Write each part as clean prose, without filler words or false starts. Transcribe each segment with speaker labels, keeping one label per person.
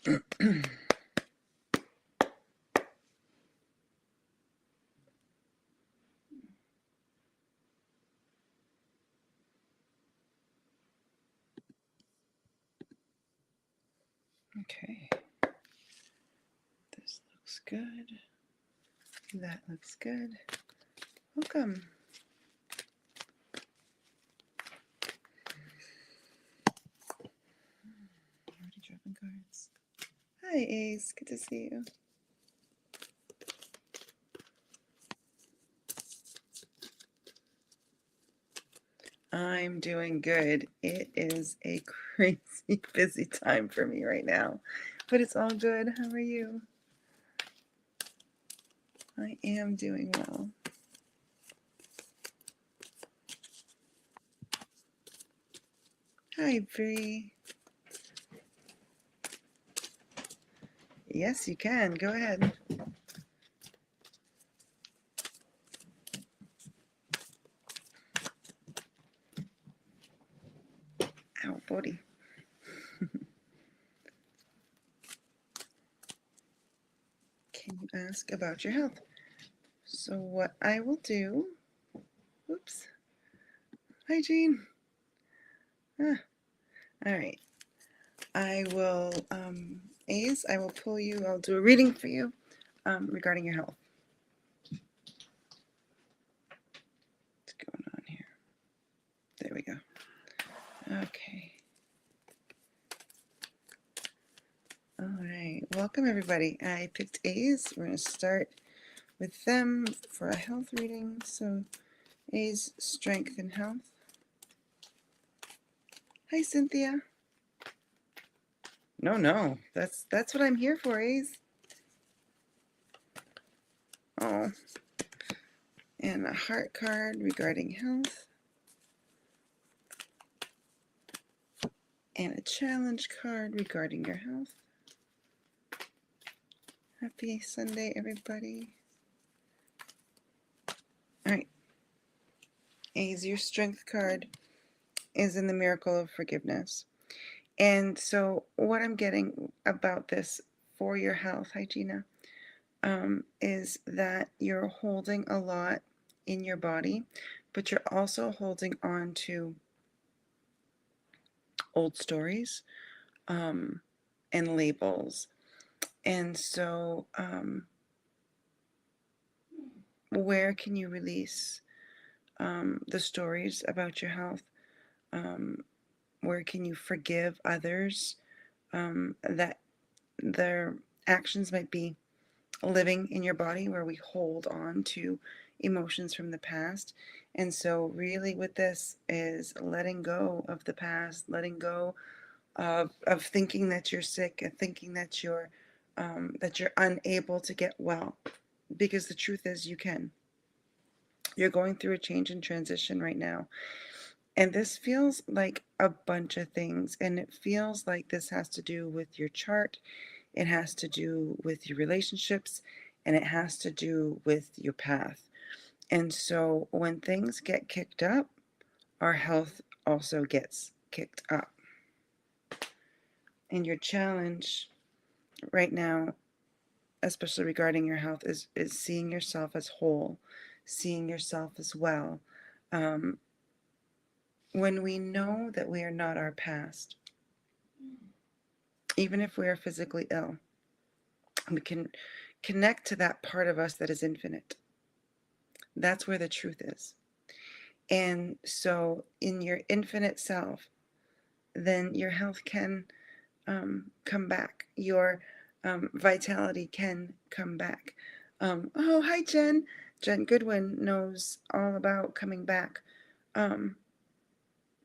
Speaker 1: Okay. This looks good. That looks good. Welcome. Already dropping cards. Hi, Ace. Good to see you. I'm doing good. It is a crazy busy time for me right now, but it's all good. How are you? I am doing well. Hi, Bree. Yes, you can. Go ahead. Ow, body. Can you ask about your health? So what I will do, oops. Hi, Jean. Ah, all right. I will, Ace, I will pull you, I'll do a reading for you regarding your health. What's going on here? There we go. Okay. All right. Welcome, everybody. I picked A's. We're going to start with them for a health reading. So, A's strength and health. Hi, Cynthia. No. That's what I'm here for, A's. Oh. And a heart card regarding health. And a challenge card regarding your health. Happy Sunday, everybody. All right. A's, your strength card is in the miracle of forgiveness. And so what I'm getting about this for your health, hi Gina, is that you're holding a lot in your body, but you're also holding on to old stories and labels. And so where can you release the stories about your health? Where can you forgive others that their actions might be living in your body, where we hold on to emotions from the past? And so really with this is letting go of the past, letting go of thinking that you're sick and thinking that you're unable to get well, because the truth is you can. You're going through a change and transition right now. And this feels like a bunch of things. And it feels like this has to do with your chart. It has to do with your relationships. And it has to do with your path. And so when things get kicked up, our health also gets kicked up. And your challenge right now, especially regarding your health, is seeing yourself as whole, seeing yourself as well. When we know that we are not our past, even if we are physically ill, we can connect to that part of us that is infinite. That's where the truth is. And so in your infinite self, then your health can come back. Your vitality can come back. Oh, hi, Jen. Jen Goodwin knows all about coming back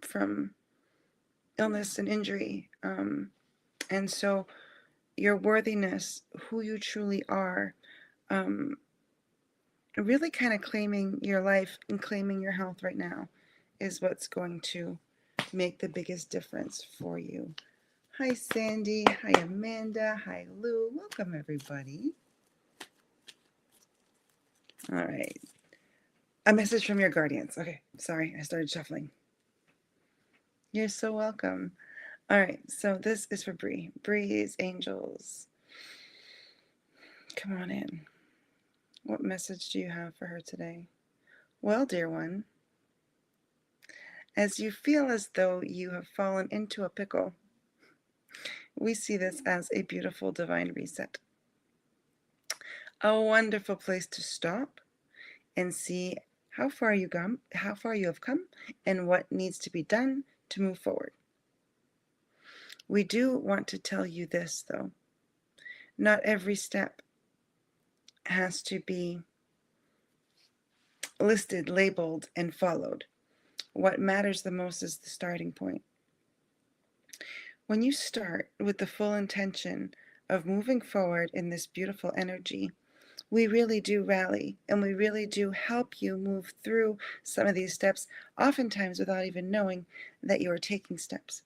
Speaker 1: from illness and injury. And so your worthiness, who you truly are, really kind of claiming your life and claiming your health right now is what's going to make the biggest difference for you. Hi, Sandy. Hi, Amanda. Hi, Lou. Welcome, everybody. All right. A message from your guardians. Okay, sorry, I started shuffling. You're so welcome. All right, so this is for Bree. Bree's angels. Come on in. What message do you have for her today? Well, dear one, as you feel as though you have fallen into a pickle, we see this as a beautiful divine reset. A wonderful place to stop and see how far you have come, and what needs to be done to move forward. We do want to tell you this, though. Not every step has to be listed, labeled, and followed. What matters the most is the starting point. When you start with the full intention of moving forward in this beautiful energy, we really do rally, and we really do help you move through some of these steps, oftentimes without even knowing that you are taking steps.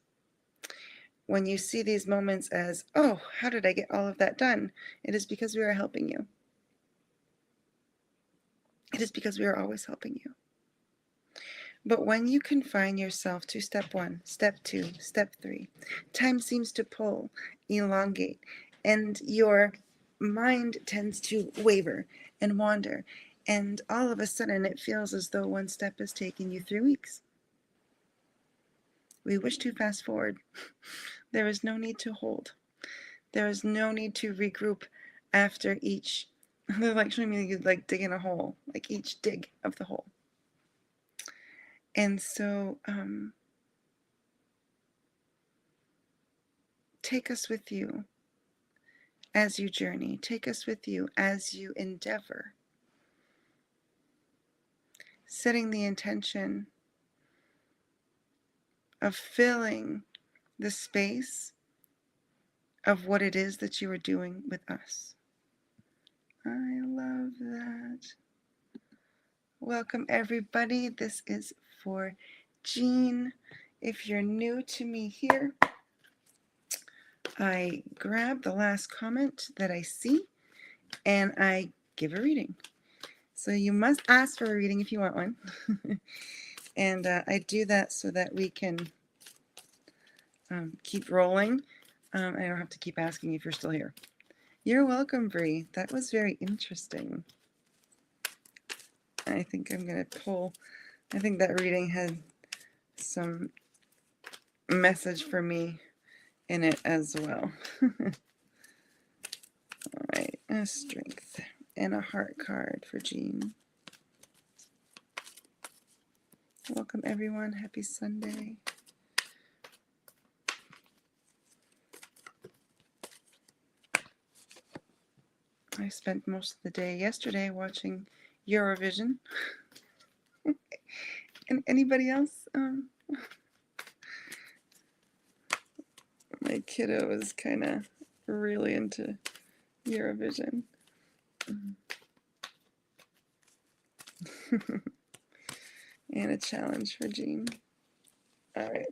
Speaker 1: When you see these moments as, oh, how did I get all of that done? It is because we are helping you. It is because we are always helping you. But when you confine yourself to step 1, step 2, step 3, time seems to pull, elongate, and your mind tends to waver and wander. And all of a sudden, it feels as though one step is taking you 3 weeks. We wish to fast forward. There is no need to hold. There is no need to regroup after each. They're like showing me you like digging a hole, like each dig of the hole. And so, take us with you as you journey. Take us with you as you endeavor. Setting the intention of filling the space of what it is that you are doing with us. I love that. Welcome, everybody. This is for Jean. If you're new to me here, I grab the last comment that I see and I give a reading. So you must ask for a reading if you want one. And I do that so that we can keep rolling. I don't have to keep asking if you're still here. You're welcome, Bree. That was very interesting. I think I'm going to pull. I think that reading had some message for me in it as well. All right, a strength and a heart card for Jean. Welcome, everyone. Happy Sunday. I spent most of the day yesterday watching Eurovision. And anybody else? My kiddo is kind of really into Eurovision. And a challenge for Jean. All right.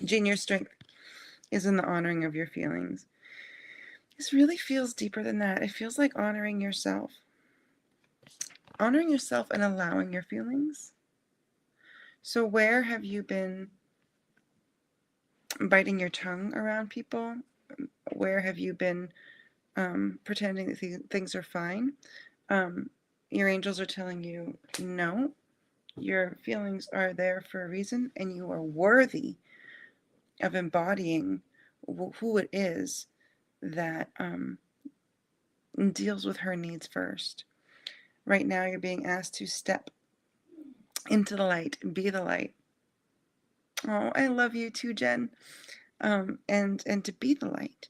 Speaker 1: Jean, your strength is in the honoring of your feelings. This really feels deeper than that. It feels like honoring yourself. Honoring yourself and allowing your feelings. So where have you been biting your tongue around people? Where have you been pretending that things are fine? Your angels are telling you, no, your feelings are there for a reason, and you are worthy of embodying who it is that deals with her needs first. Right now, you're being asked to step into the light, be the light. Oh, I love you too, Jen. And to be the light.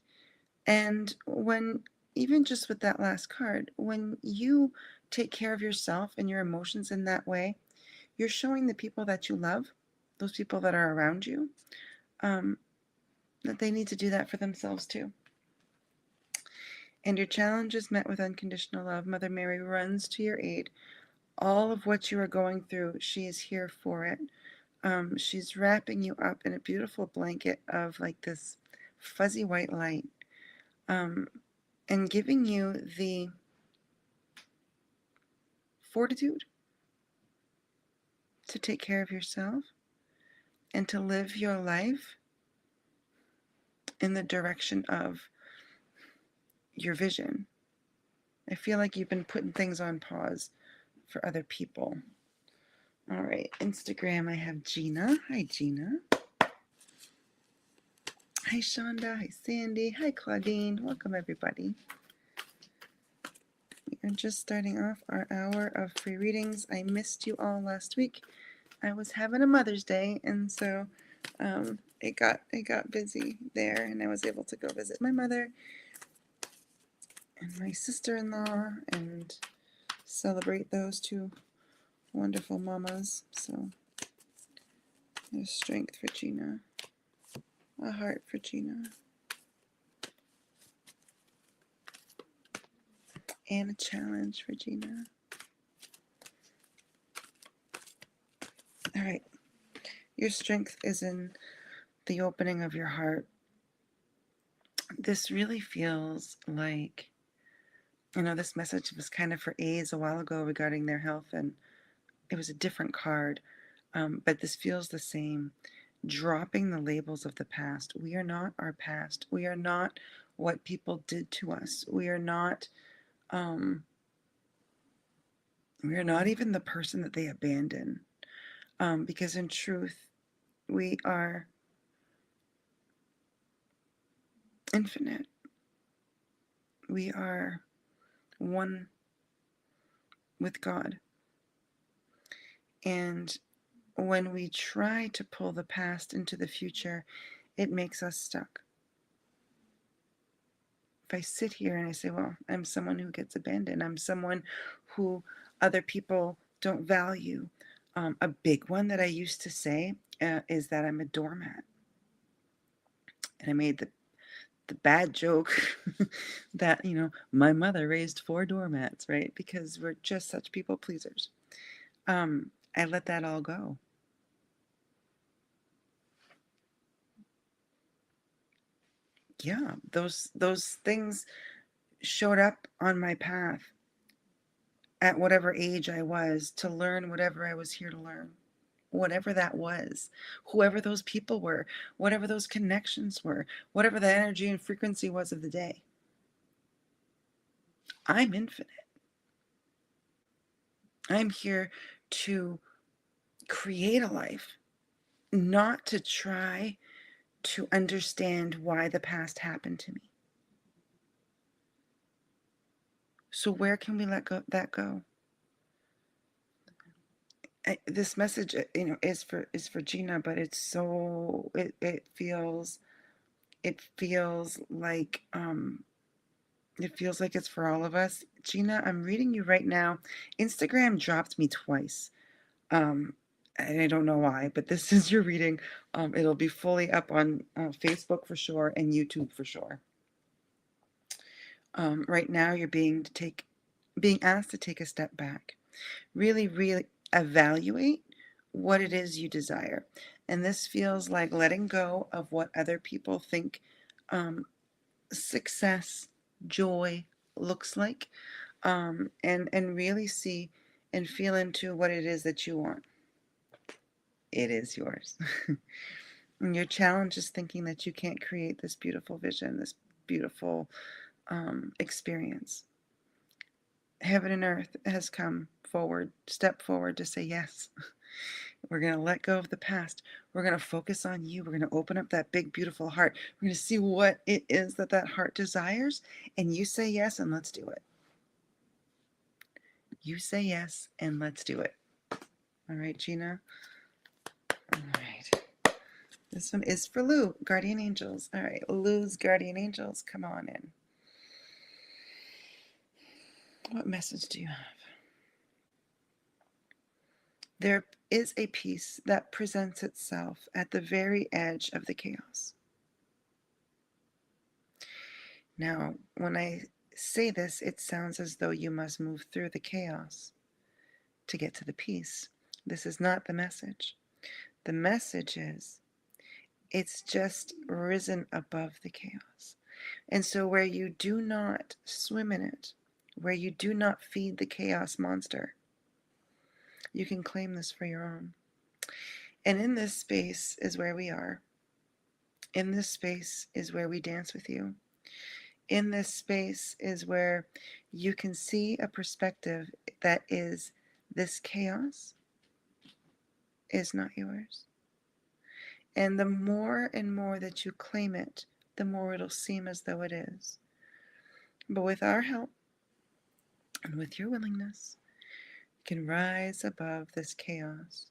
Speaker 1: And when, even just with that last card, when you take care of yourself and your emotions in that way, you're showing the people that you love, those people that are around you, that they need to do that for themselves too. And your challenge is met with unconditional love. Mother Mary runs to your aid. All of what you are going through, she is here for it. She's wrapping you up in a beautiful blanket of like this fuzzy white light, and giving you the fortitude to take care of yourself and to live your life in the direction of your vision. I feel like you've been putting things on pause for other people. All right, Instagram, I have Gina. Hi, Gina. Hi, Shonda. Hi, Sandy. Hi, Claudine. Welcome, everybody. We are just starting off our hour of free readings. I missed you all last week. I was having a Mother's Day, and so it got busy there, and I was able to go visit my mother and my sister-in-law and celebrate those two wonderful mamas. So there's strength for Gina, a heart for Gina, and a challenge for Gina. All right, your strength is in the opening of your heart. This really feels like, this message was kind of for A's a while ago regarding their health, and it was a different card, but this feels the same. Dropping the labels of the past. We are not our past. We are not what people did to us. We are not even the person that they abandoned. Because in truth, we are infinite. We are one with God. And when we try to pull the past into the future, it makes us stuck. If I sit here and I say, well, I'm someone who gets abandoned, I'm someone who other people don't value. A big one that I used to say is that I'm a doormat. And I made the bad joke that, my mother raised 4 doormats, right? Because we're just such people pleasers. I let that all go. Yeah, those things showed up on my path at whatever age I was to learn whatever I was here to learn, whatever that was, whoever those people were, whatever those connections were, whatever the energy and frequency was of the day. I'm infinite. I'm here to create a life, not to try to understand why the past happened to me. So where can we let that go? This message, is for Gina, but it's so it feels like it feels like it's for all of us. Gina, I'm reading you right now. Instagram dropped me twice. And I don't know why, but this is your reading. It'll be fully up on Facebook for sure and YouTube for sure. Right now, you're being asked to take a step back, really, really evaluate what it is you desire. And this feels like letting go of what other people think success, joy looks like, and really see and feel into what it is that you want. It is yours. And your challenge is thinking that you can't create this beautiful vision, this beautiful experience. Heaven and earth has come forward, step forward to say yes. We're going to let go of the past. We're going to focus on you. We're going to open up that big, beautiful heart. We're going to see what it is that heart desires. And you say yes, and let's do it. You say yes, and let's do it. All right, Gina? All right. This one is for Lou, Guardian Angels. All right, Lou's Guardian Angels, come on in. What message do you have? There is a peace that presents itself at the very edge of the chaos. Now, when I say this, it sounds as though you must move through the chaos to get to the peace. This is not the message. The message is it's just risen above the chaos. And so where you do not swim in it, where you do not feed the chaos monster, you can claim this for your own. And in this space is where we are. In this space is where we dance with you. In this space is where you can see a perspective that is this chaos is not yours. And the more and more that you claim it, the more it'll seem as though it is. But with our help and with your willingness, you can rise above this chaos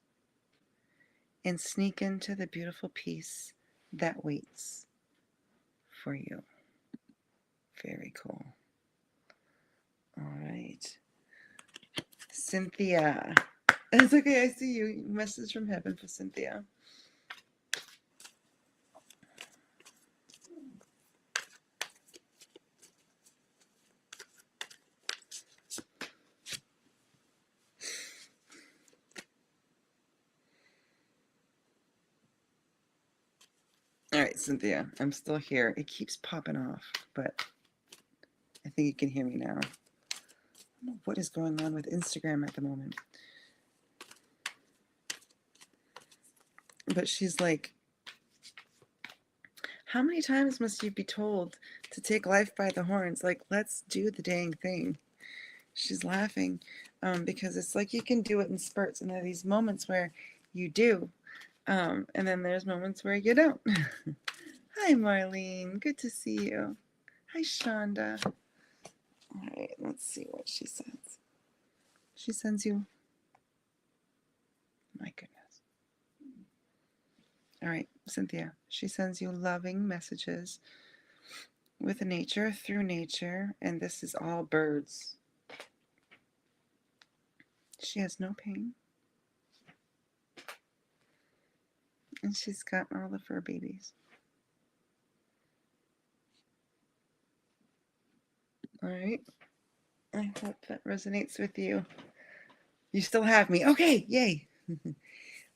Speaker 1: and sneak into the beautiful peace that waits for you. Very cool. All right. Cynthia. It's okay, I see you. Message from heaven for Cynthia. All right, Cynthia, I'm still here. It keeps popping off, but I think you can hear me now. I don't know what is going on with Instagram at the moment. But she's like, how many times must you be told to take life by the horns? Like, let's do the dang thing. She's laughing because it's like you can do it in spurts, and there are these moments where you do, and then there's moments where you don't. Hi, Marlene. Good to see you. Hi, Shonda. All right, let's see what she says. She sends you... My goodness. All right, Cynthia. She sends you loving messages with nature, through nature, and this is all birds. She has no pain. And she's got all the fur babies. All right. I hope that resonates with you. You still have me. Okay, yay.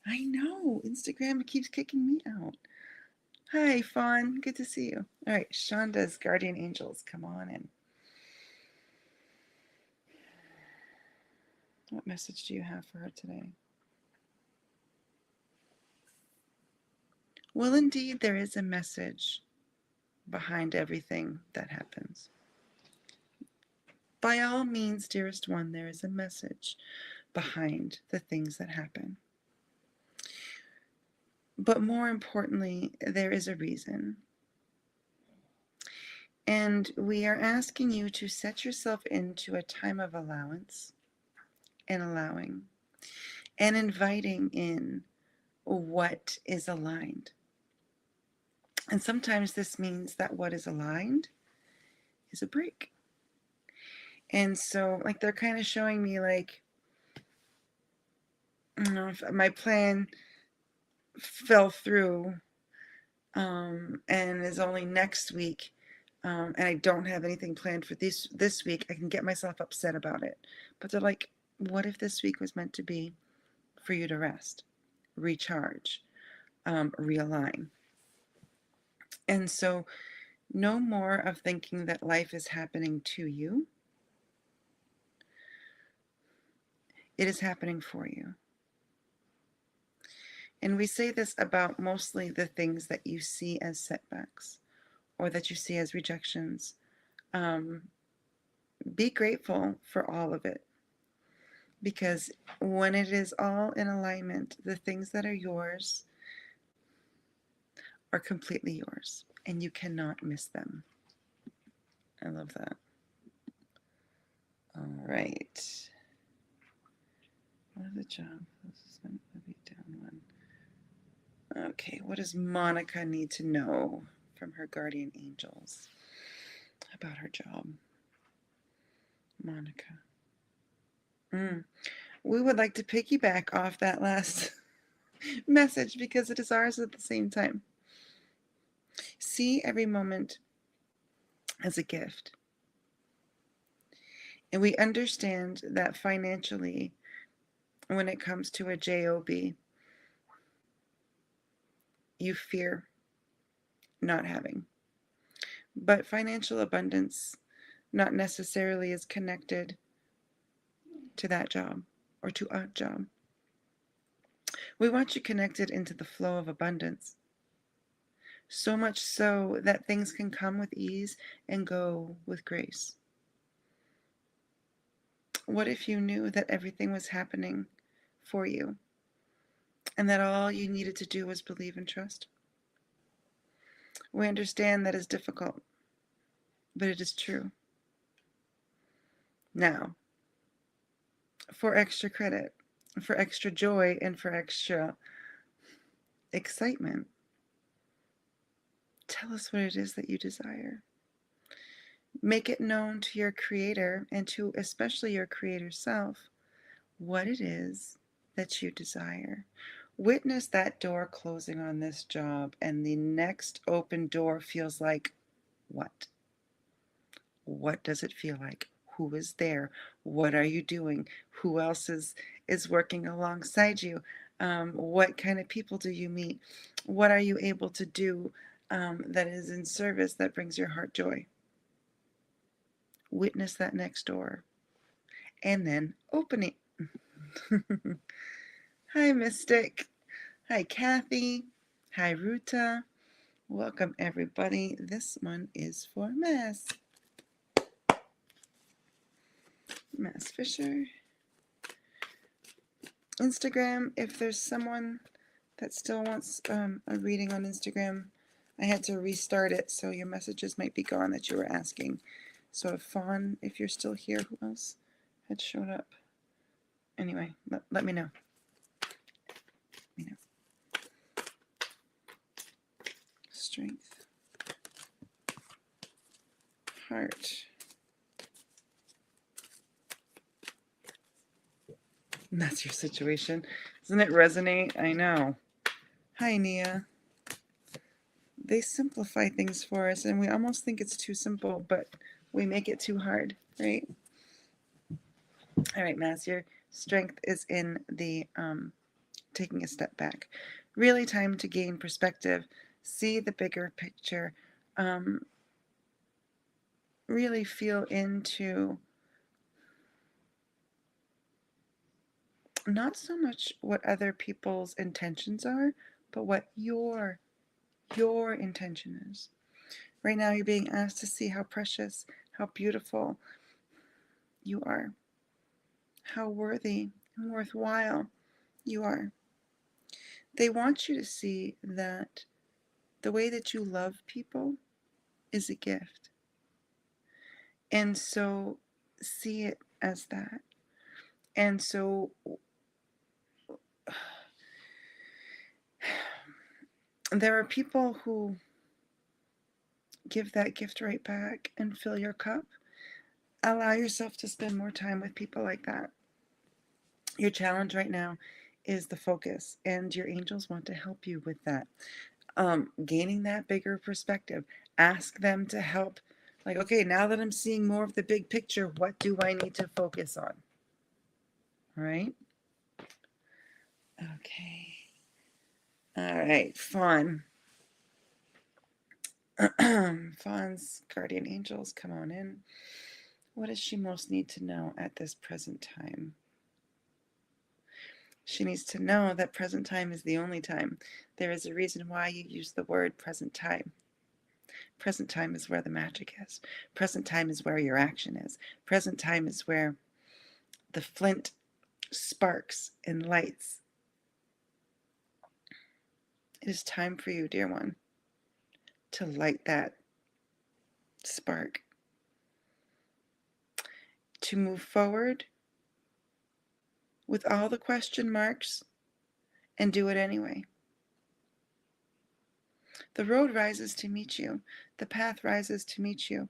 Speaker 1: I know. Instagram keeps kicking me out. Hi, Fawn. Good to see you. All right, Shonda's guardian angels. Come on in. What message do you have for her today? Well, indeed, there is a message behind everything that happens. By all means, dearest one, there is a message behind the things that happen. But more importantly, there is a reason. And we are asking you to set yourself into a time of allowance and allowing and inviting in what is aligned. And sometimes this means that what is aligned is a break. And so, like, they're kind of showing me, like, I don't know, if my plan fell through and is only next week, and I don't have anything planned for this week, I can get myself upset about it. But they're like, what if this week was meant to be for you to rest, recharge, realign? And so no more of thinking that life is happening to you. It is happening for you. And we say this about mostly the things that you see as setbacks or that you see as rejections. Be grateful for all of it. Because when it is all in alignment, the things that are yours are completely yours, and you cannot miss them. I love that. All right. What is the job? This is going to be down one. Okay, what does Monica need to know from her guardian angels about her job? Monica. We would like to piggyback off that last message because it is ours at the same time. See every moment as a gift. And we understand that financially, when it comes to a job, you fear not having. But financial abundance not necessarily is connected to that job or to a job. We want you connected into the flow of abundance so much so that things can come with ease and go with grace. What if you knew that everything was happening for you and that all you needed to do was believe and trust? We understand that is difficult, but it is true. Now, for extra credit, for extra joy, and for extra excitement, tell us what it is that you desire. Make it known to your Creator and to especially your Creator self what it is that you desire. Witness that door closing on this job, and the next open door feels like what? What does it feel like? Who is there? What are you doing? Who else is working alongside you? What kind of people do you meet? What are you able to do that is in service that brings your heart joy? Witness that next door and then open it. Hi, Mystic. Hi, Kathy. Hi, Ruta. Welcome, everybody. This one is for Mass. Mass Fisher. Instagram, if there's someone that still wants a reading on Instagram, I had to restart it, so your messages might be gone that you were asking. So, Fawn, if you're still here, who else had showed up? Anyway, let me know. Let me know. Strength. Heart. And that's your situation. Doesn't it resonate? I know. Hi, Nia. They simplify things for us, and we almost think it's too simple, but we make it too hard, right? All right, Mass, your strength is in the taking a step back. Really time to gain perspective, see the bigger picture, really feel into not so much what other people's intentions are, but what your intention is. Right now, you're being asked to see how precious, how beautiful you are, how worthy and worthwhile you are. They want you to see that the way that you love people is a gift. And so see it as that. And so there are people who give that gift right back and fill your cup. Allow yourself to spend more time with people like that. Your challenge right now is the focus, and your angels want to help you with that. Gaining that bigger perspective. Ask them to help. Like, okay, now that I'm seeing more of the big picture, what do I need to focus on? All right? Okay. All right, Fawn. Fawn's guardian angels, come on in. What does she most need to know at this present time? She needs to know that present time is the only time. There is a reason why you use the word present time. Present time is where the magic is. Present time is where your action is. Present time is where the flint sparks and lights. It is time for you, dear one, to light that spark, to move forward with all the question marks and do it anyway. The road rises to meet you. The path rises to meet you.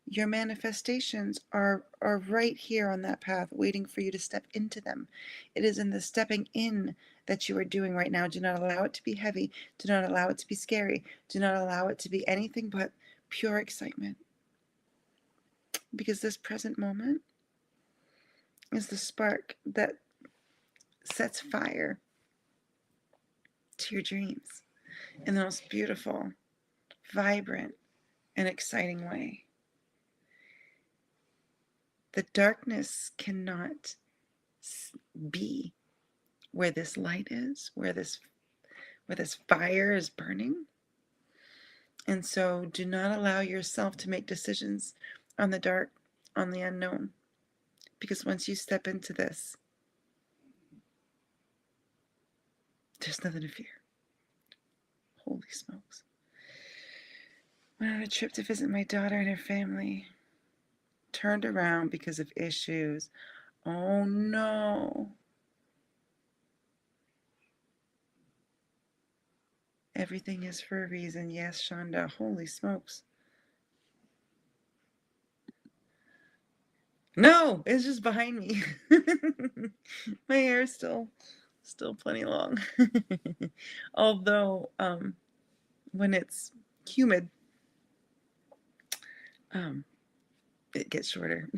Speaker 1: Your manifestations are right here on that path, waiting for you to step into them. It is in the stepping in that you are doing right now. Do not allow it to be heavy. Do not allow it to be scary. Do not allow it to be anything but pure excitement. Because this present moment is the spark that sets fire to your dreams in the most beautiful, vibrant, and exciting way. The darkness cannot be where this light is, where this fire is burning. And so do not allow yourself to make decisions on the dark, on the unknown. Because once you step into this, there's nothing to fear. Holy smokes. Went on a trip to visit my daughter and her family. Turned around because of issues. Oh no. Everything is for a reason. Yes, Shonda. Holy smokes. No, it's just behind me. My hair is still plenty long. Although when it's humid, it gets shorter.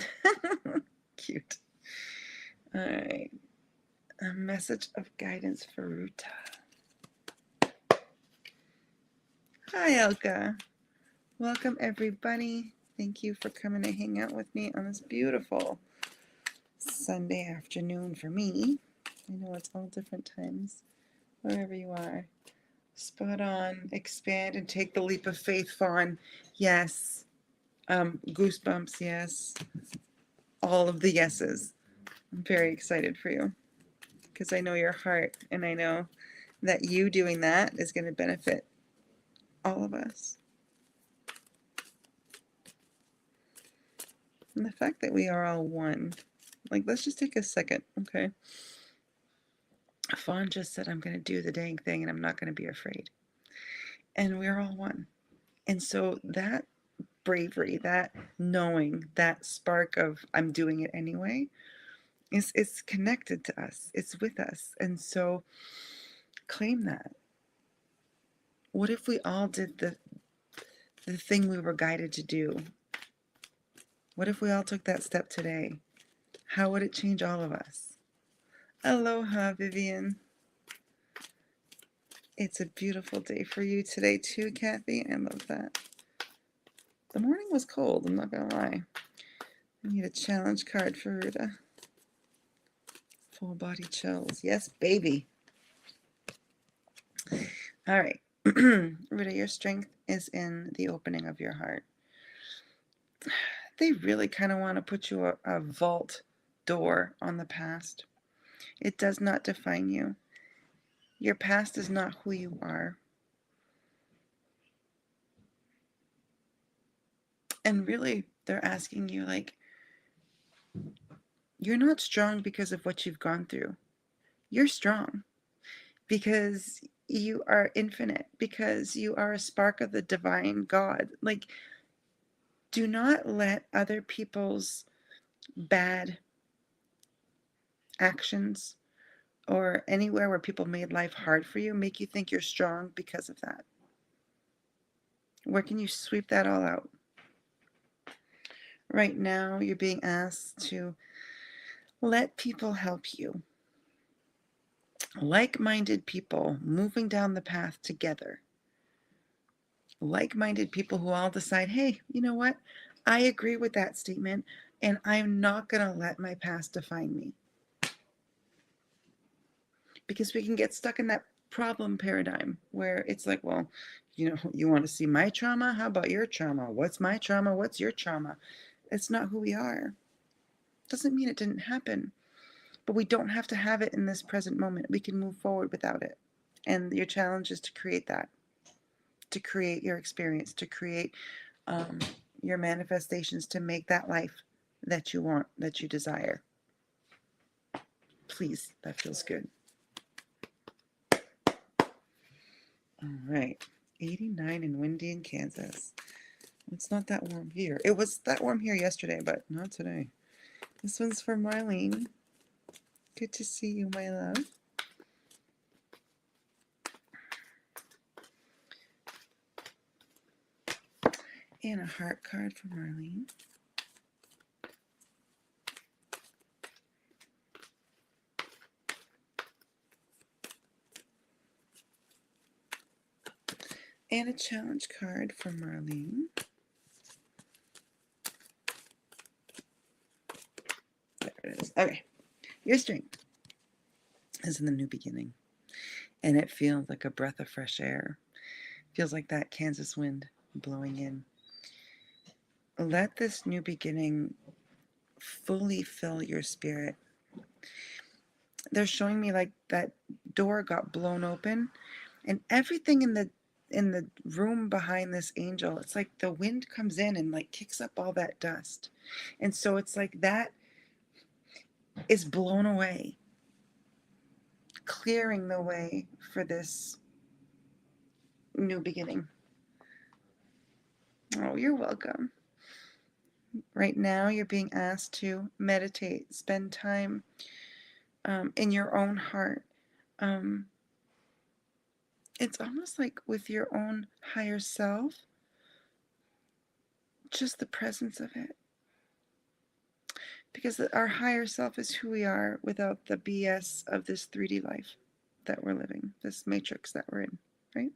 Speaker 1: Cute. All right. A message of guidance for Ruta. Hi, Elka. Welcome, everybody. Thank you for coming to hang out with me on this beautiful Sunday afternoon for me. I know it's all different times, wherever you are. Spot on. Expand and take the leap of faith, Fawn. Yes. Goosebumps, yes. All of the yeses. I'm very excited for you because I know your heart and I know that you doing that is going to benefit all of us. And the fact that we are all one. Like, let's just take a second, okay? Fawn just said, I'm going to do the dang thing and I'm not going to be afraid. And we're all one. And so that bravery, that knowing, that spark of I'm doing it anyway, it's connected to us. It's with us. And so claim that. What if we all did the thing we were guided to do? What if we all took that step today? How would it change all of us? Aloha, Vivian. It's a beautiful day for you today too, Kathy. I love that. The morning was cold, I'm not gonna lie. I need a challenge card for Ruta. Full body chills. Yes, baby. All right. Ruta, your strength is in the opening of your heart. They really kind of want to put you a vault door on the past. It does not define you. Your past is not who you are. And really, they're asking you, like, you're not strong because of what you've gone through. You're strong because you are infinite, because you are a spark of the divine God. Like, do not let other people's bad actions or anywhere where people made life hard for you make you think you're strong because of that. Where can you sweep that all out? Right now, you're being asked to let people help you. Like-minded people moving down the path together. Like-minded people who all decide, hey, you know what? I agree with that statement, and I'm not going to let my past define me. Because we can get stuck in that problem paradigm where it's like, well, you know, you want to see my trauma? How about your trauma? What's my trauma? What's your trauma? It's not who we are. Doesn't mean it didn't happen, but we don't have to have it in this present moment. We can move forward without it. And your challenge is to create that, to create your experience, to create your manifestations, to make that life that you want, that you desire. Please, that feels good. All right, 89 and windy in Kansas. It's not that warm here. It was that warm here yesterday, but not today. This one's for Marlene. Good to see you, my love. And a heart card for Marlene. And a challenge card for Marlene. There it is. Okay. Your strength is in the new beginning. And it feels like a breath of fresh air. Feels like that Kansas wind. blowing in. Let this new beginning fully fill your spirit. They're showing me like that door got blown open, and everything in the room behind this angel, it's like the wind comes in and like kicks up all that dust. And so it's like that is blown away, clearing the way for this new beginning. Oh, you're welcome. Right now, you're being asked to meditate, spend time in your own heart. It's almost like with your own higher self, just the presence of it. Because our higher self is who we are without the BS of this 3D life that we're living, this matrix that we're in, right?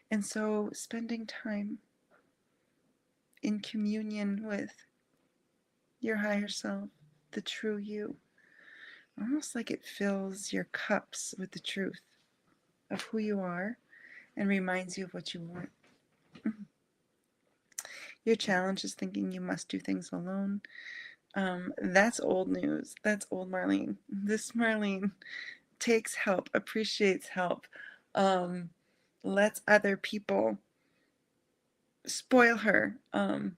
Speaker 1: And so spending time in communion with your higher self, the true you, almost like it fills your cups with the truth of who you are and reminds you of what you want. Your challenge is thinking you must do things alone. That's old news. That's old Marlene. This Marlene takes help, appreciates help, lets other people spoil her, and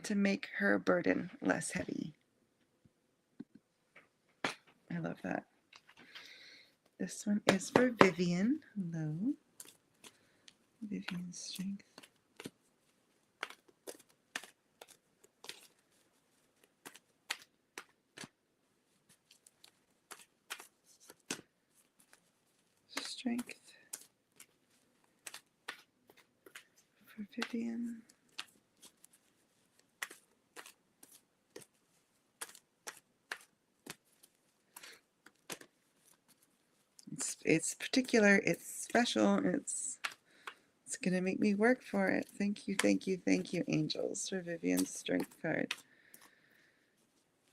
Speaker 1: to make her burden less heavy. I love that. This one is for Vivian. Hello. Vivian's strength. Strength for Vivian. It's particular, it's special, it's gonna make me work for it. Thank you, thank you, thank you, angels, for Vivian's strength card.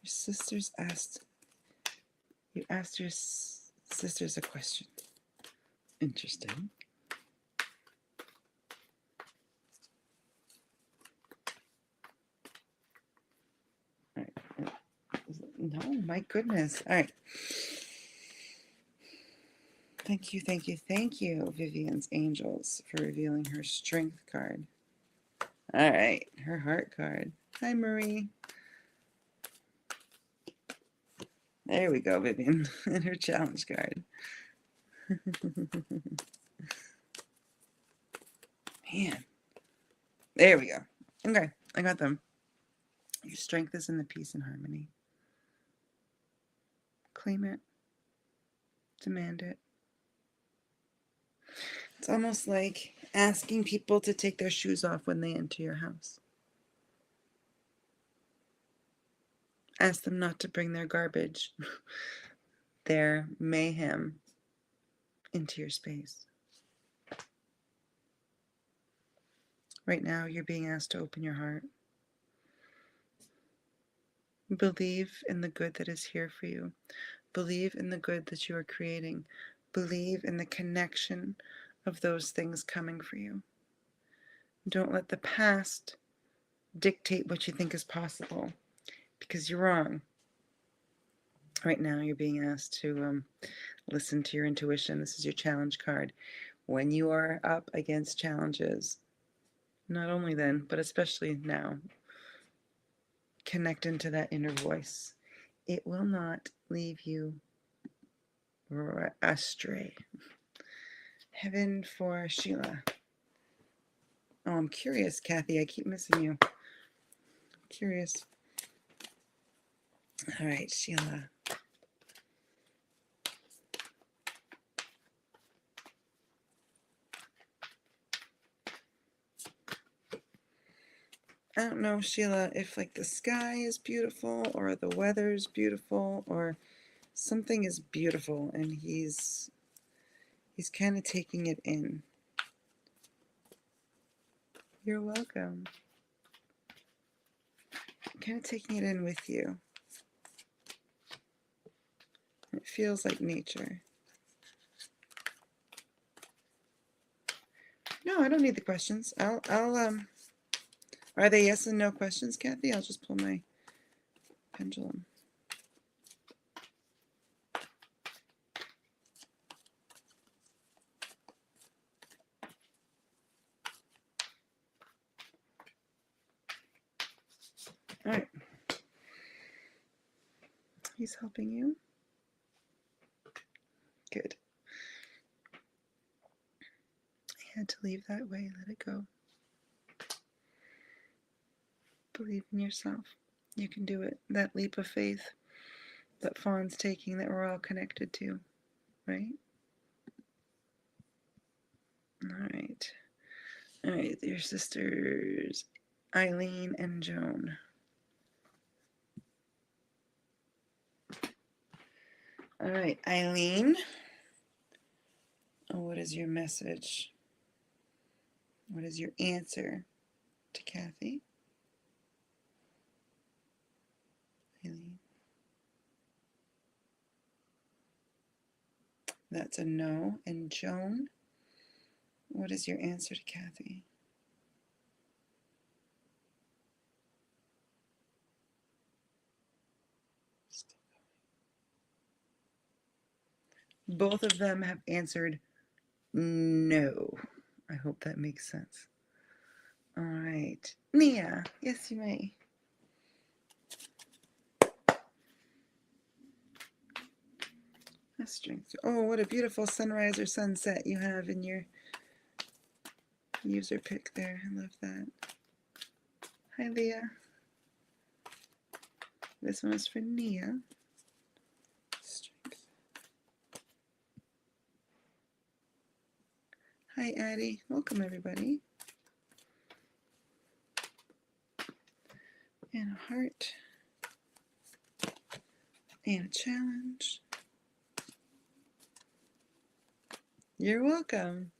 Speaker 1: Your sisters asked your sisters a question. Interesting. All right. No, my goodness. All right. Thank you, thank you, thank you, Vivian's angels, for revealing her strength card. All right, her heart card. Hi, Marie. There we go, Vivian, and her challenge card. Man. There we go. Okay, I got them. Your strength is in the peace and harmony. Claim it. Demand it. It's almost like asking people to take their shoes off when they enter your house. Ask them not to bring their garbage, their mayhem into your space. Right now, you're being asked to open your heart. Believe in the good that is here for you. Believe in the good that you are creating. Believe in the connection of those things coming for you. Don't let the past dictate what you think is possible, because you're wrong. Right now, you're being asked to listen to your intuition. This is your challenge card. When you are up against challenges, not only then, but especially now, connect into that inner voice. It will not leave you astray. Heaven for Sheila. Oh, I'm curious, Kathy. I keep missing you. I'm curious. All right, Sheila. I don't know, Sheila, if like the sky is beautiful or the weather's beautiful or something is beautiful and he's kind of taking it in. You're welcome. Kind of taking it in with you. It feels like nature. No, I don't need the questions. Are they yes and no questions, Kathy? I'll just pull my pendulum. All right. He's helping you. Good. I had to leave that way. Let it go. Believe in yourself. You can do it. That leap of faith that Fawn's taking, that we're all connected to, right? All right. All right. Your sisters, Eileen and Joan. All right, Eileen. Oh, what is your message? What is your answer to Kathy? Eileen. That's a no. And Joan, what is your answer to Kathy? Both of them have answered no. I hope that makes sense. All right. Nia, yes, you may. Strength. Oh, what a beautiful sunrise or sunset you have in your user pick there. I love that. Hi, Leah. This one is for Nia. Strength. Hi, Addie. Welcome, everybody. And a heart. And a challenge. You're welcome.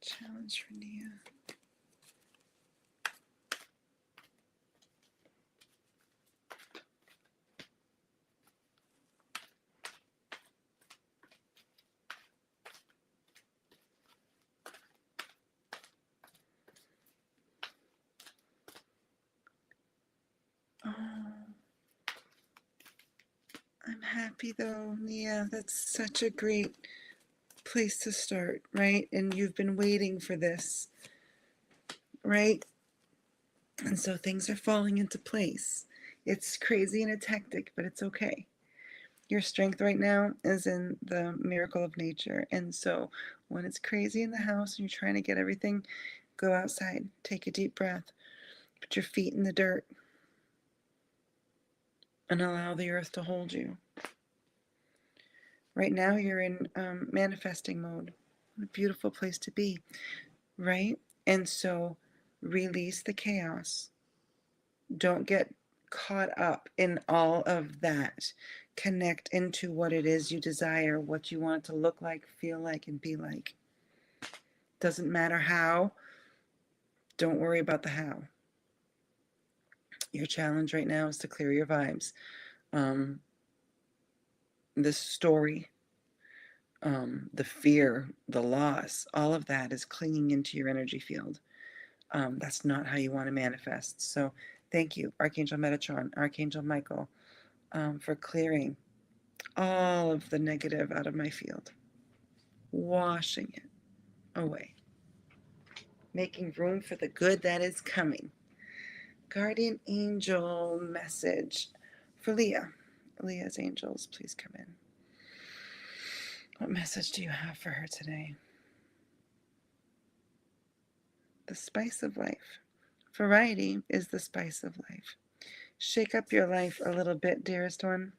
Speaker 1: Challenge for Nia. Oh, I'm happy though, Nia. That's such a great place to start, right? And you've been waiting for this, right? And so things are falling into place. It's crazy and it's hectic, but it's okay. Your strength right now is in the miracle of nature. And so when it's crazy in the house and you're trying to get everything, go outside, take a deep breath, put your feet in the dirt, and allow the earth to hold you. Right now you're in manifesting mode. What a beautiful place to be, right? And so release the chaos. Don't get caught up in all of that. Connect into what it is you desire, what you want it to look like, feel like, and be like. Doesn't matter how. Don't worry about the how. Your challenge right now is to clear your vibes. This story, the fear, the loss, all of that is clinging into your energy field. That's not how you want to manifest. So thank you, Archangel Metatron, Archangel Michael, for clearing all of the negative out of my field, washing it away, making room for the good that is coming. Guardian angel message for Leah. Leah's angels, please come in. What message do you have for her today? The spice of life. Variety is the spice of life. Shake up your life a little bit, dearest one.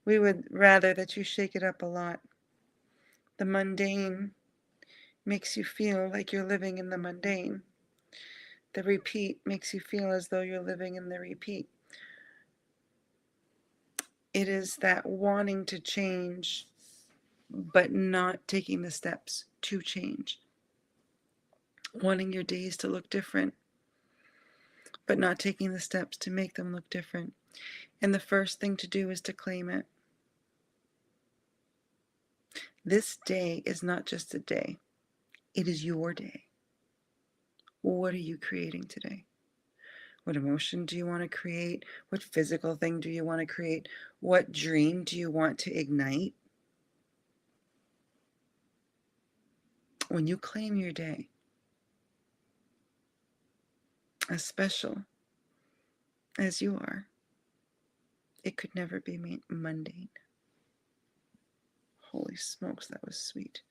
Speaker 1: We would rather that you shake it up a lot. The mundane makes you feel like you're living in the mundane. The repeat makes you feel as though you're living in the repeat. It is that wanting to change, but not taking the steps to change. Wanting your days to look different, but not taking the steps to make them look different. And the first thing to do is to claim it. This day is not just a day, it is your day. What are you creating today? What emotion do you want to create? What physical thing do you want to create? What dream do you want to ignite? When you claim your day as special as you are, it could never be mundane. Holy smokes, that was sweet.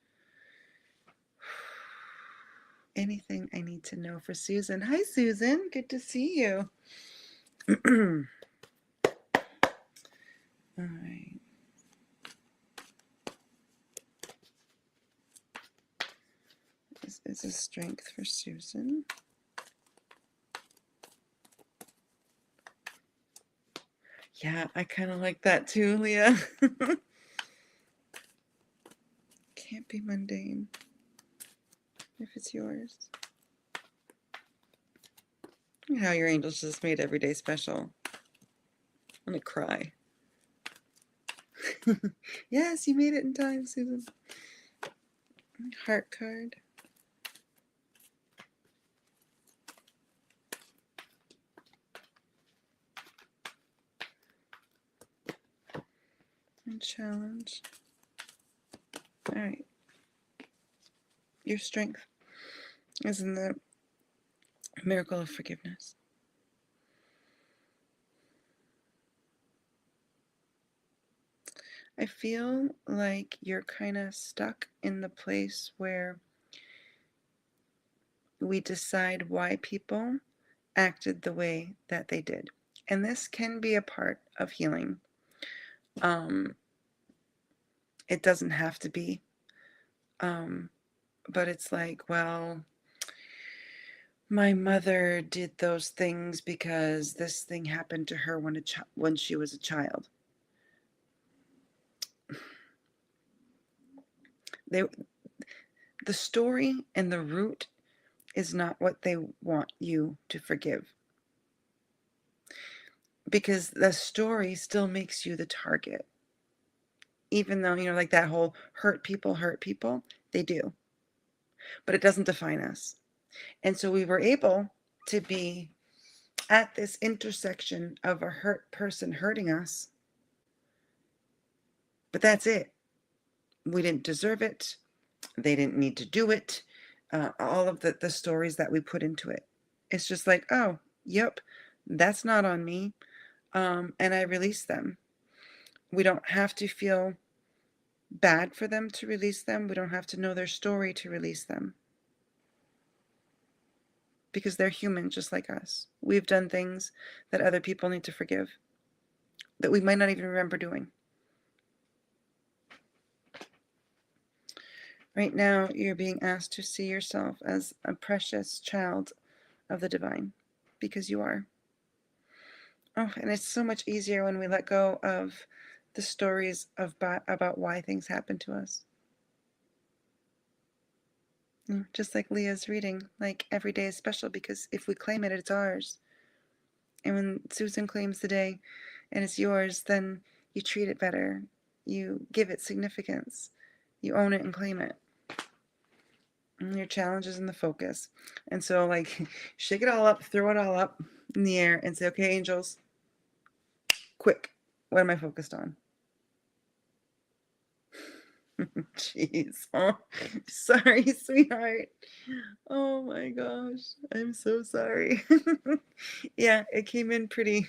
Speaker 1: Anything I need to know for Susan. Hi, Susan. Good to see you. All right. This is a strength for Susan. Yeah, I kind of like that too, Leah. Can't be mundane if it's yours. How your angels just made every day special. I'm gonna cry. Yes, you made it in time, Susan. Heart card. And challenge. All right. Your strength is in the miracle of forgiveness. I feel like you're kind of stuck in the place where we decide why people acted the way that they did. And this can be a part of healing. It doesn't have to be. But it's like, well, my mother did those things because this thing happened to her when she was a child. The story and the root is not what they want you to forgive. Because the story still makes you the target. Even though, like that whole hurt people, they do. But it doesn't define us. And so we were able to be at this intersection of a hurt person hurting us. But that's it. We didn't deserve it. They didn't need to do it. All of the stories that we put into it. It's just like, oh, yep, that's not on me. And I release them. We don't have to feel bad for them to release them. We don't have to know their story to release them. Because they're human just like us. We've done things that other people need to forgive, that we might not even remember doing. Right now, you're being asked to see yourself as a precious child of the divine, because you are. Oh, and it's so much easier when we let go of the stories about why things happen to us. Just like Leah's reading, like every day is special because if we claim it, it's ours. And when Susan claims the day and it's yours, then you treat it better. You give it significance. You own it and claim it. And your challenge is in the focus. And so, like, shake it all up, throw it all up in the air and say, okay, angels, quick, what am I focused on? Jeez. Oh, sorry, sweetheart. Oh my gosh. I'm so sorry. Yeah, it came in pretty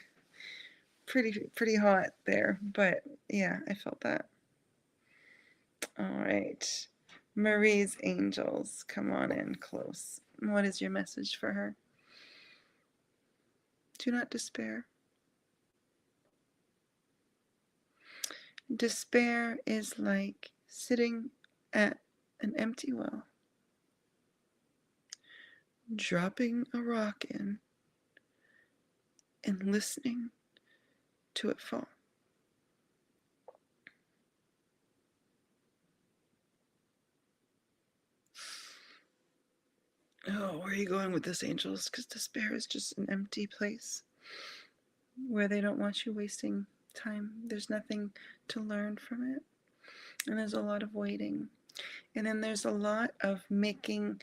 Speaker 1: hot there, but yeah, I felt that. All right. Marie's angels, come on in close. What is your message for her? Do not despair. Despair is like sitting at an empty well, dropping a rock in and listening to it fall. Oh, where are you going with this, angels? Because despair is just an empty place where they don't want you wasting time. There's nothing to learn from it. And there's a lot of waiting. And then there's a lot of making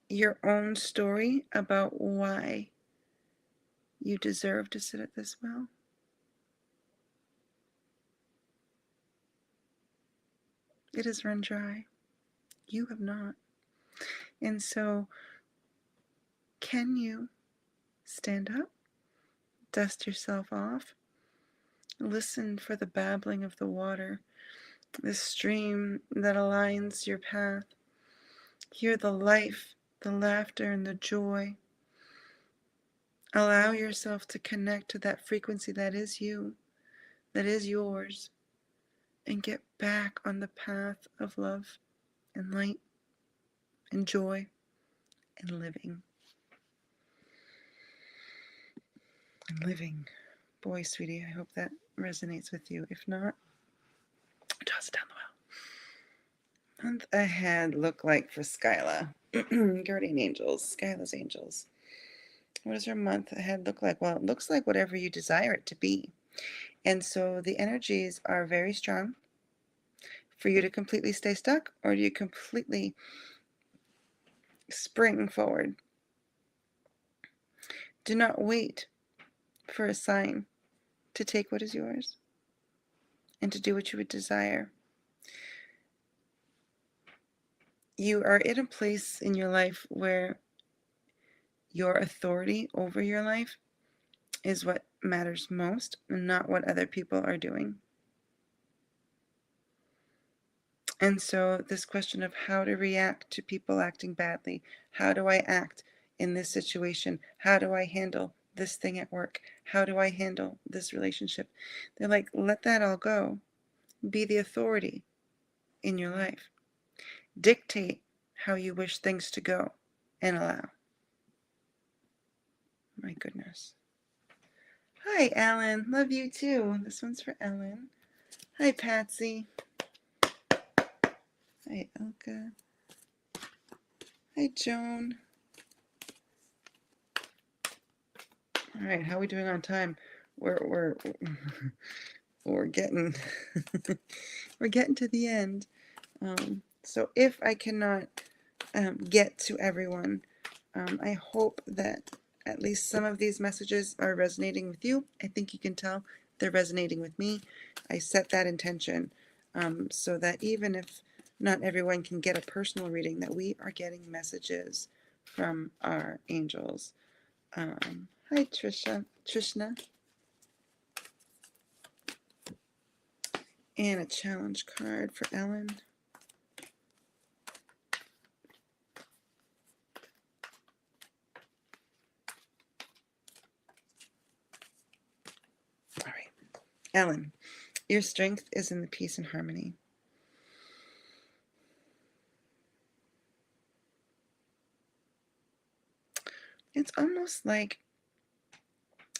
Speaker 1: your own story about why you deserve to sit at this well. It has run dry. You have not. And so, can you stand up, dust yourself off, listen for the babbling of the water, the stream that aligns your path, hear the life, the laughter, and the joy. Allow yourself to connect to that frequency that is you, that is yours, and get back on the path of love and light and joy and living. And living. Boy, sweetie, I hope that resonates with you. If not, toss it down the well. Month ahead look like for Skyla? Guardian Angels, Skyla's Angels. What does her month ahead look like? Well, it looks like whatever you desire it to be. And so the energies are very strong for you to completely stay stuck, or do you completely spring forward? Do not wait for a sign to take what is yours and to do what you would desire. You are in a place in your life where your authority over your life is what matters most, and not what other people are doing. And so this question of how to react to people acting badly, how do I act in this situation? How do I handle this thing at work? How do I handle this relationship? They're like, let that all go. Be the authority in your life. Dictate how you wish things to go and allow. My goodness. Hi, Alan. Love you too. This one's for Ellen. Hi, Patsy. Hi, Elka. Hi, Joan. All right, how are we doing on time? We're getting we're getting to the end. So if I cannot get to everyone, I hope that at least some of these messages are resonating with you. I think you can tell they're resonating with me. I set that intention so that even if not everyone can get a personal reading, that we are getting messages from our angels. Hi, Trishna. And a challenge card for Ellen. All right. Ellen, your strength is in the peace and harmony. It's almost like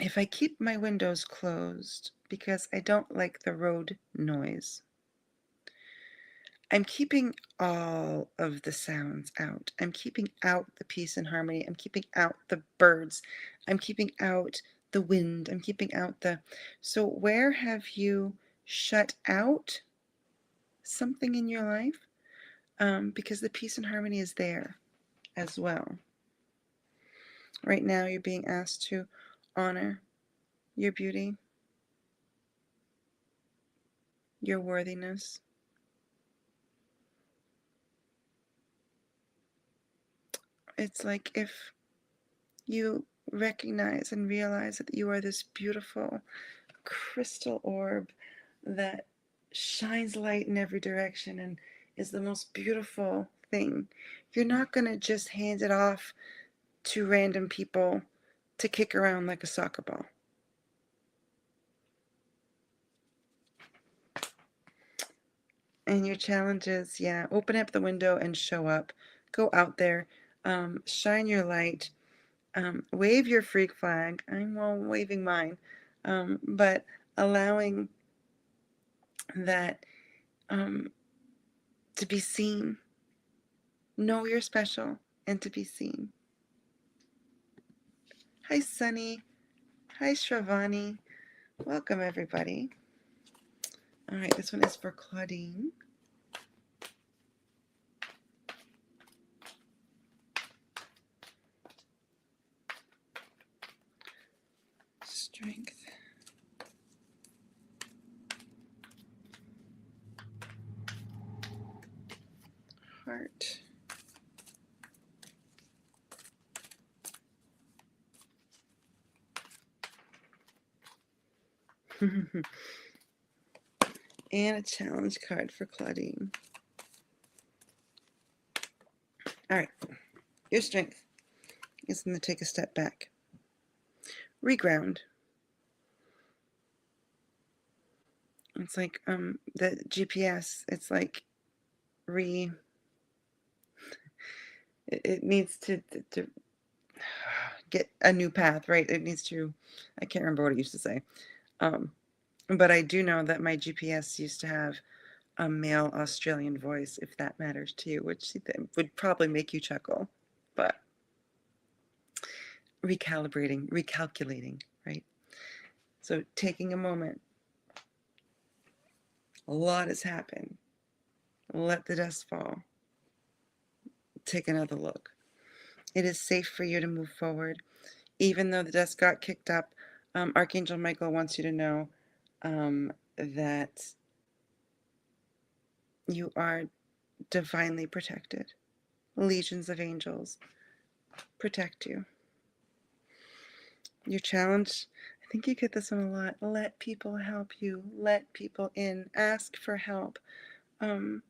Speaker 1: if I keep my windows closed because I don't like the road noise, I'm keeping all of the sounds out. I'm keeping out the peace and harmony. I'm keeping out the birds. I'm keeping out the wind. I'm keeping out the... So where have you shut out something in your life? Because the peace and harmony is there as well. Right now you're being asked to honor your beauty, your worthiness. It's like if you recognize and realize that you are this beautiful crystal orb that shines light in every direction and is the most beautiful thing. You're not going to just hand it off to random people to kick around like a soccer ball. And your challenge is, yeah, open up the window and show up. Go out there, shine your light, wave your freak flag. I'm all waving mine, but allowing that to be seen. Know you're special and to be seen. Hi, Sunny. Hi, Shravani. Welcome, everybody. All right, this one is for Claudine. Strength. Heart. And a challenge card for Claudine. All right, your strength is going to take a step back. Reground. It's like the GPS. It's like it needs to get a new path, right? It needs to, I can't remember what it used to say. But I do know that my GPS used to have a male Australian voice, if that matters to you, which would probably make you chuckle. But recalculating, right? So taking a moment. A lot has happened. Let the dust fall. Take another look. It is safe for you to move forward. Even though the dust got kicked up, Archangel Michael wants you to know that you are divinely protected. Legions of angels protect you. Your challenge, I think you get this one a lot. Let people help you. Let people in. Ask for help. There's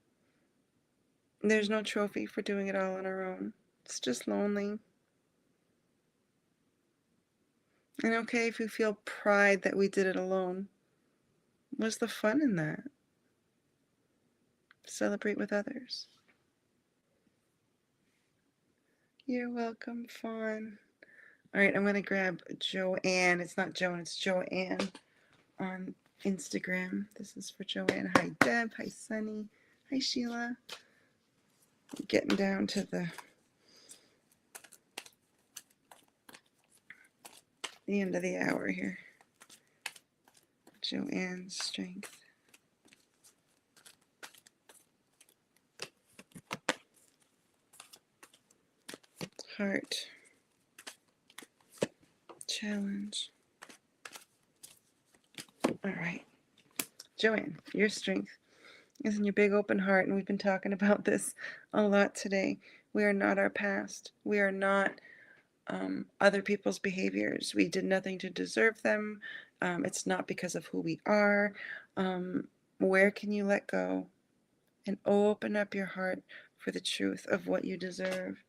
Speaker 1: no trophy for doing it all on our own. It's just lonely. And okay if you feel pride that we did it alone. What's the fun in that? Celebrate with others. You're welcome, Fawn. All right, I'm going to grab Joanne. It's not Joan, it's Joanne on Instagram. This is for Joanne. Hi, Deb. Hi, Sunny. Hi, Sheila. I'm getting down to the end of the hour here. Joanne's strength. Heart. Challenge. All right. Joanne, your strength is in your big open heart, and we've been talking about this a lot today. We are not our past. We are not other people's behaviors. We did nothing to deserve them. It's not because of who we are. Where can you let go and open up your heart for the truth of what you deserve,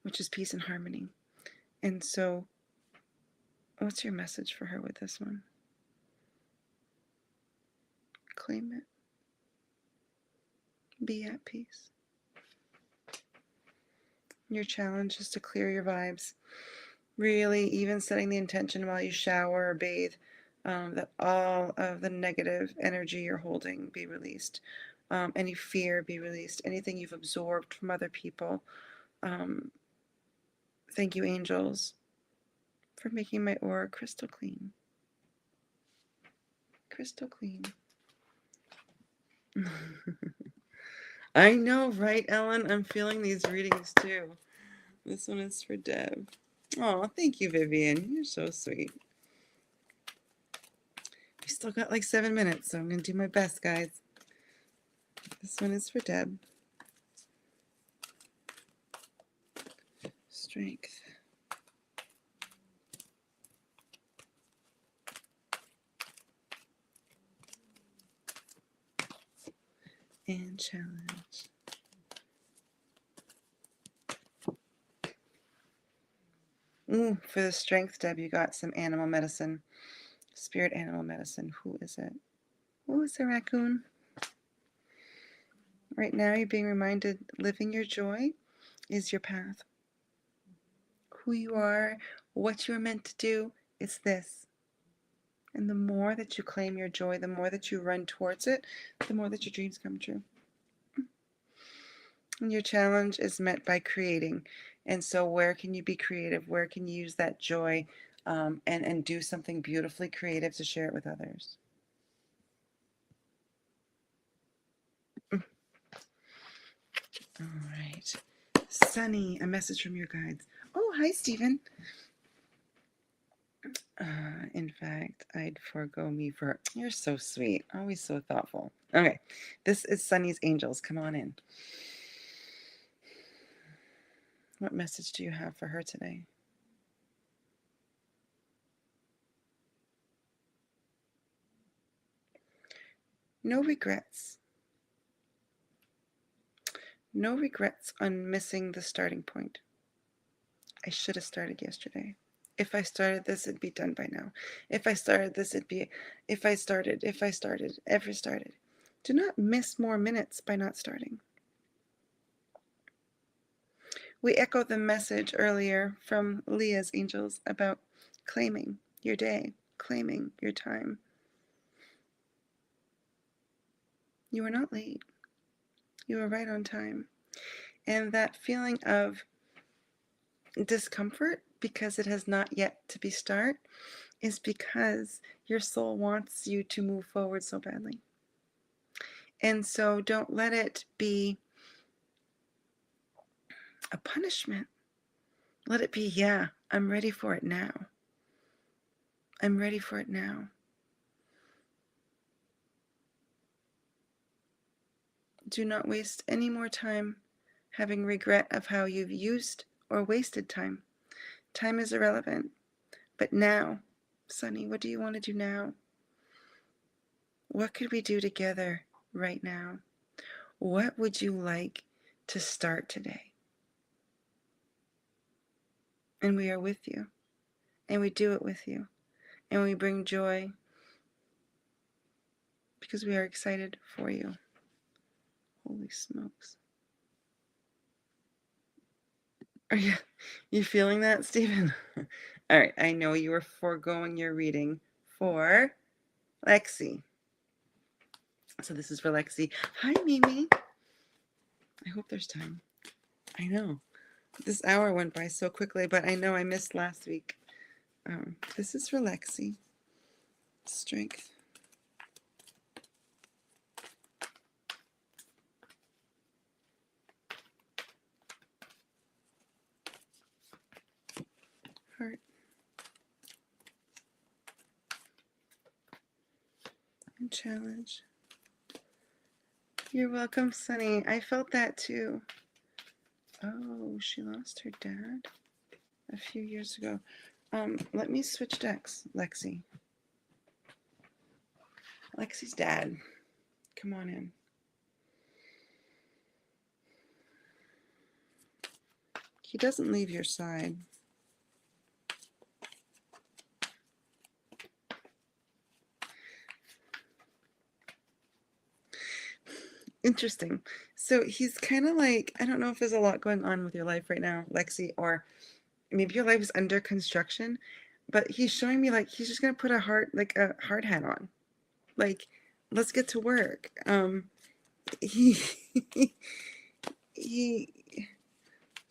Speaker 1: which is peace and harmony? And so, what's your message for her with this one? Claim it. Be at peace. Your challenge is to clear your vibes. Really, even setting the intention while you shower or bathe, that all of the negative energy you're holding be released. Any fear be released. Anything you've absorbed from other people. Thank you, angels, for making my aura crystal clean. Crystal clean. I know, right, Ellen? I'm feeling these readings too. This one is for Deb. Oh, thank you, Vivian. You're so sweet. We still got like 7 minutes, so I'm going to do my best, guys. This one is for Deb. Strength. And challenge. Ooh, for the strength, Deb, you got some animal medicine. Spirit animal medicine. Who is it? Who is the raccoon? Right now, you're being reminded living your joy is your path. Who you are, what you're meant to do, is this. And the more that you claim your joy, the more that you run towards it, the more that your dreams come true. And your challenge is met by creating. And so where can you be creative? Where can you use that joy and do something beautifully creative to share it with others? All right. Sunny, a message from your guides. Oh, hi, Stephen. In fact, I'd forego me for... You're so sweet. Always so thoughtful. Okay. This is Sunny's Angels. Come on in. What message do you have for her today? No regrets. No regrets on missing the starting point. I should have started yesterday. If I started this, it'd be done by now. If I started this, it'd be... If I started. Do not miss more minutes by not starting. We echo the message earlier from Leah's angels about claiming your day, claiming your time. You are not late. You are right on time. And that feeling of discomfort because it has not yet to be start is because your soul wants you to move forward so badly. And so don't let it be a punishment. Let it be, yeah, I'm ready for it now. I'm ready for it now. Do not waste any more time having regret of how you've used or wasted time. Time is irrelevant. But now, Sunny, what do you want to do now? What could we do together right now? What would you like to start today? And we are with you. And we do it with you. And we bring joy because we are excited for you. Holy smokes. Are you feeling that, Stephen? All right, I know you are foregoing your reading for Lexi. So this is for Lexi. Hi, Mimi. I hope there's time. I know. This hour went by so quickly, but I know I missed last week. This is for Lexi. Strength. Heart. And challenge. You're welcome, Sunny. I felt that too. Oh, she lost her dad a few years ago. Let me switch decks, Lexi. Lexi's dad. Come on in. He doesn't leave your side. Interesting. So he's kind of like, I don't know if there's a lot going on with your life right now, Lexi, or maybe your life is under construction, but he's showing me like he's just gonna put a hard hat on. Like, let's get to work. He he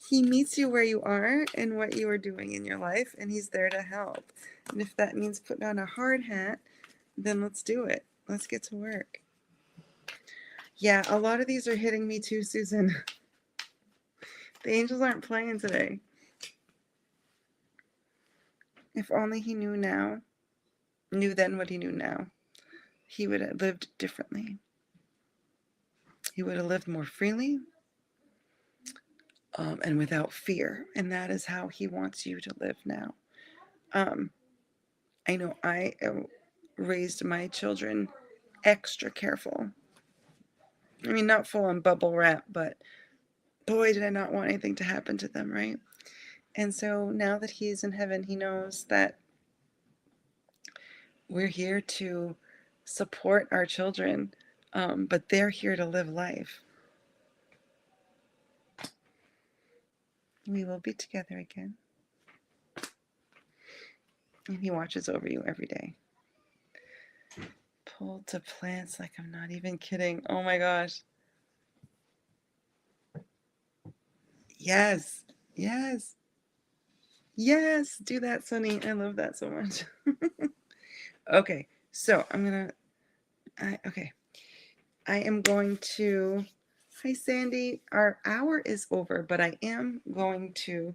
Speaker 1: he meets you where you are and what you are doing in your life, and he's there to help. And if that means putting on a hard hat, then let's do it. Let's get to work. Yeah, a lot of these are hitting me too, Susan. The angels aren't playing today. If only he knew then what he knew now, he would have lived differently. He would have lived more freely and without fear. And that is how he wants you to live now. I know I raised my children extra careful. I mean, not full on bubble wrap, but boy, did I not want anything to happen to them, right? And so now that he's in heaven, he knows that we're here to support our children, but they're here to live life. We will be together again. And he watches over you every day. Pulled to plants like I'm not even kidding. Oh my gosh. Yes. Yes. Yes. Do that, Sunny. I love that so much. Okay. So I'm going to, I am going to Hi, Sandy. Our hour is over, but I am going to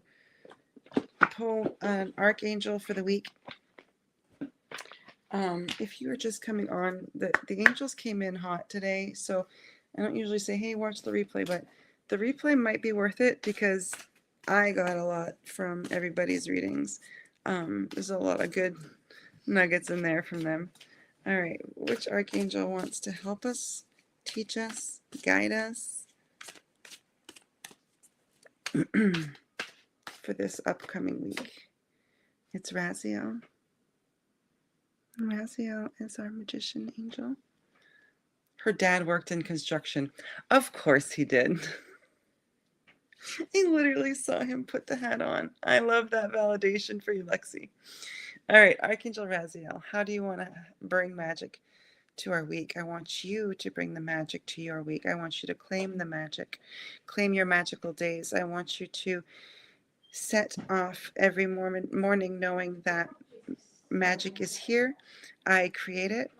Speaker 1: pull an archangel for the week. If you are just coming on, the angels came in hot today, so I don't usually say, hey, watch the replay, but the replay might be worth it because I got a lot from everybody's readings. There's a lot of good nuggets in there from them. All right, which archangel wants to help us, teach us, guide us for this upcoming week? It's Raziel. Raziel is our magician angel. Her dad worked in construction. Of course he did. I literally saw him put the hat on. I love that validation for you, Lexi. All right, Archangel Raziel, how do you want to bring magic to our week? I want you to bring the magic to your week. I want you to claim the magic, claim your magical days. I want you to set off every morning knowing that magic is here. I create it,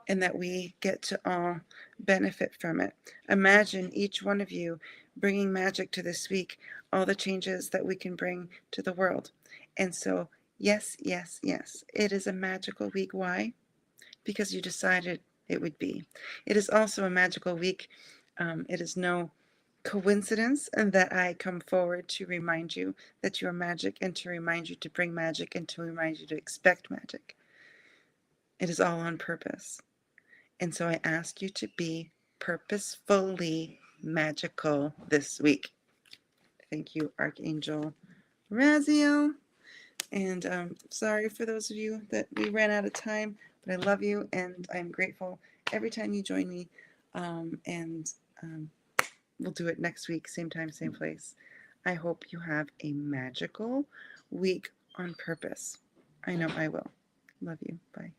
Speaker 1: and that we get to all benefit from it. Imagine each one of you bringing magic to this week, all the changes that we can bring to the world. And so, yes, yes, yes, it is a magical week. Why? Because you decided it would be. It is also a magical week. It is no coincidence that I come forward to remind you that you are magic, and to remind you to bring magic, and to remind you to expect magic. It is all on purpose. And so I ask you to be purposefully magical this week. Thank you, Archangel Raziel. And sorry for those of you that we ran out of time, but I love you and I'm grateful every time you join me. And we'll do it next week, same time, same place. I hope you have a magical week on purpose. I know I will. Love you. Bye.